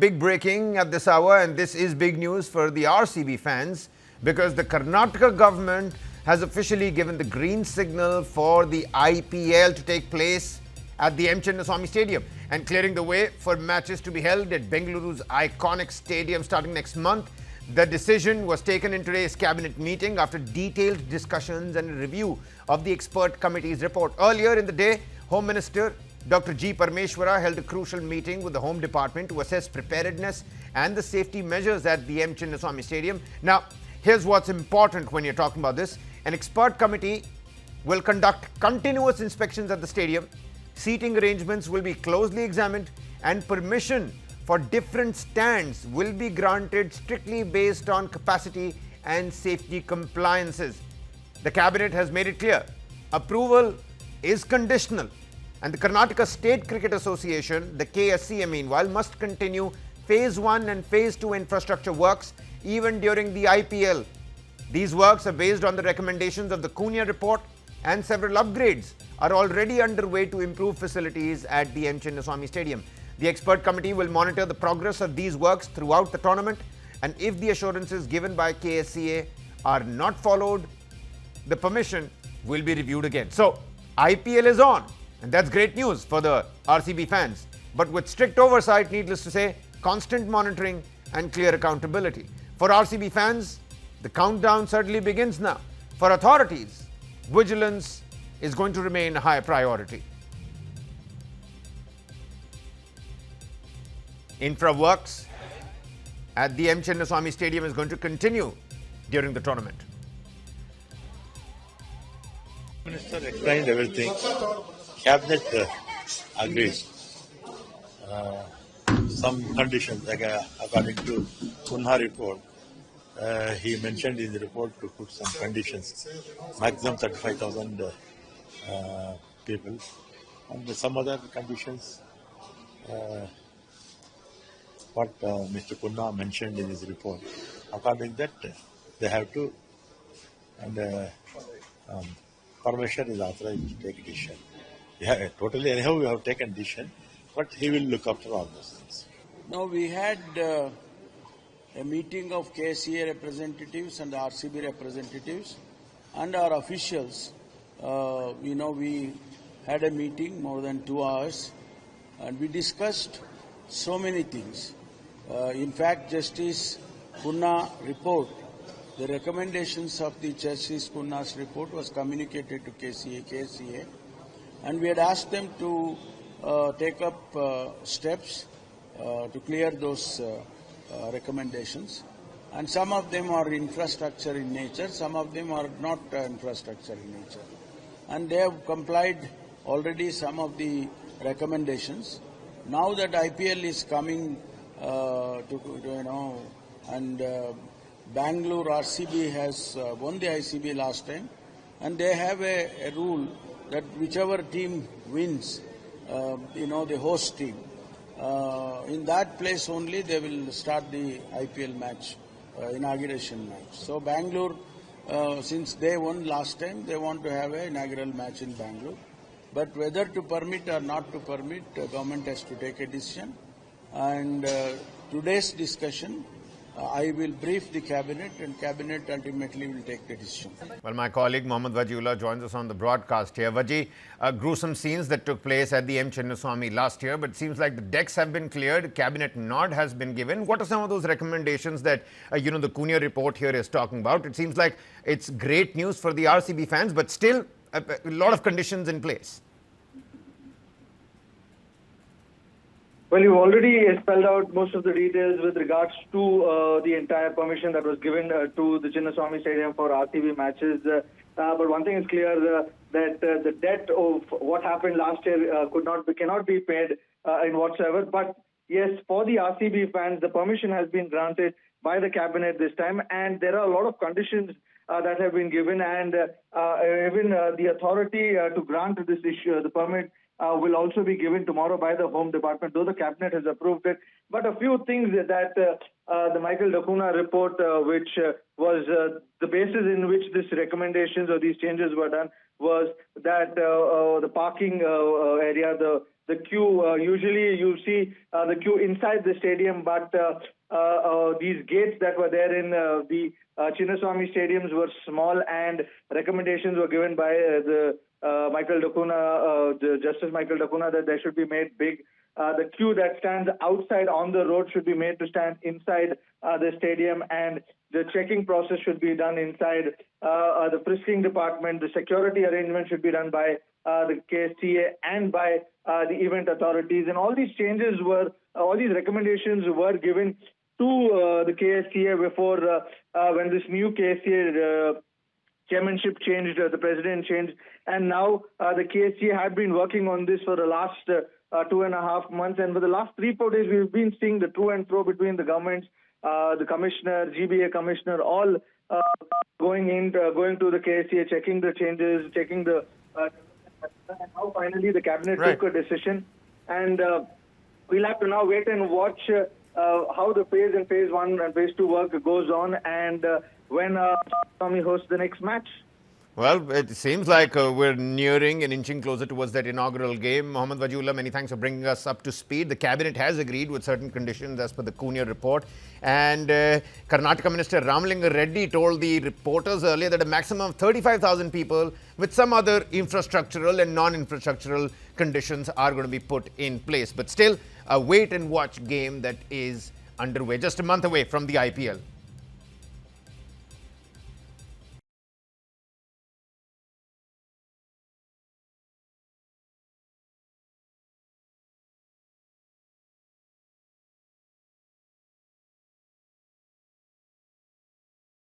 Big breaking at this hour, and this is big news for the RCB fans because the Karnataka government has officially given the green signal for the IPL to take place at the Chinnaswamy Stadium and clearing the way for matches to be held at Bengaluru's iconic stadium starting next month. The decision was taken in today's cabinet meeting after detailed discussions and a review of the expert committee's report. Earlier in the day, Home Minister Dr. G. Parmeshwara held a crucial meeting with the Home Department to assess preparedness and the safety measures at the Chinnaswamy Stadium. Now, here's what's important when you're talking about this. An expert committee will conduct continuous inspections at the stadium. Seating arrangements will be closely examined and permission for different stands will be granted strictly based on capacity and safety compliances. The cabinet has made it clear approval is conditional. And the Karnataka State Cricket Association, the KSCA meanwhile, must continue Phase 1 and Phase 2 infrastructure works even during the IPL. These works are based on the recommendations of the Kunia report and several upgrades are already underway to improve facilities at the Chinnaswamy Stadium. The expert committee will monitor the progress of these works throughout the tournament, and if the assurances given by KSCA are not followed, the permission will be reviewed again. So, IPL is on. And that's great news for the RCB fans. But with strict oversight, needless to say, constant monitoring and clear accountability. For RCB fans, the countdown certainly begins now. For authorities, vigilance is going to remain a high priority. Infra works at the Chinnaswamy Stadium is going to continue during the tournament. Minister explained everything. Cabinet agreed. Some conditions, like according to Kunha report, he mentioned in the report to put some conditions, maximum 35,000 people, and some other conditions. What Mr. Kunha mentioned in his report. According to that, they have to, and permission is authorized to take decision. Yeah, totally. Anyhow, we have taken decision, but he will look after all those things. Now, we had a meeting of KSCA representatives and RCB representatives and our officials. We had a meeting more than 2 hours and we discussed so many things. In fact, Justice Kunha report, the recommendations of the Justice Kunha's report was communicated to KSCA. And we had asked them to take up steps to clear those recommendations. And some of them are infrastructure in nature, some of them are not infrastructure in nature. And they have complied already some of the recommendations. Now that IPL is coming and Bengaluru RCB has won the ICB last time, and they have a rule that whichever team wins, the host team, in that place only they will start the IPL match, inauguration match. So Bengaluru, since they won last time, they want to have an inaugural match in Bengaluru. But whether to permit or not to permit, the government has to take a decision. And today's discussion, I will brief the cabinet and cabinet ultimately will take the decision. Well, my colleague Mohammad Wajiullah joins us on the broadcast here. Waji, gruesome scenes that took place at the Chinnaswamy last year, but it seems like the decks have been cleared, cabinet nod has been given. What are some of those recommendations that, the Kunia report here is talking about? It seems like it's great news for the RCB fans, but still a lot of conditions in place. Well, you've already spelled out most of the details with regards to the entire permission that was given to the Chinnaswamy Stadium for RCB matches. But one thing is clear, that the debt of what happened last year cannot be paid in whatsoever. But yes, for the RCB fans, the permission has been granted by the cabinet this time, and there are a lot of conditions that have been given, and even the authority to grant this issue, the permit, will also be given tomorrow by the Home Department, though the Cabinet has approved it. But a few things that the Michael Kunha report, which was the basis in which these recommendations or these changes were done, was that the parking area, the the queue. Usually you see the queue inside the stadium, but these gates that were there in the Chinnaswamy stadiums were small, and recommendations were given by the Michael Dacuna, Justice Michael Dacuna, that they should be made big. The queue that stands outside on the road should be made to stand inside the stadium, and the checking process should be done inside. The frisking department, the security arrangement should be done by the KSCA and by the event authorities. And all these recommendations were given to the KSCA before when this new KSCA chairmanship changed, the president changed, and now the KSCA had been working on this for the last 2.5 months, and for the last 3-4 days we've been seeing the to and fro between the governments, the commissioner, GBA commissioner, all going to the KSCA, checking the changes, checking the and now finally the cabinet took a decision, and we'll have to now wait and watch how the phase 1 and phase 2 work goes on, and when Tommy hosts the next match. Well, it seems like we're nearing and inching closer towards that inaugural game. Mohammad Wajiullah, many thanks for bringing us up to speed. The cabinet has agreed with certain conditions as per the Kunia report. And Karnataka Minister Ramalinga Reddy told the reporters earlier that a maximum of 35,000 people with some other infrastructural and non-infrastructural conditions are going to be put in place. But still, a wait and watch game that is underway, just a month away from the IPL.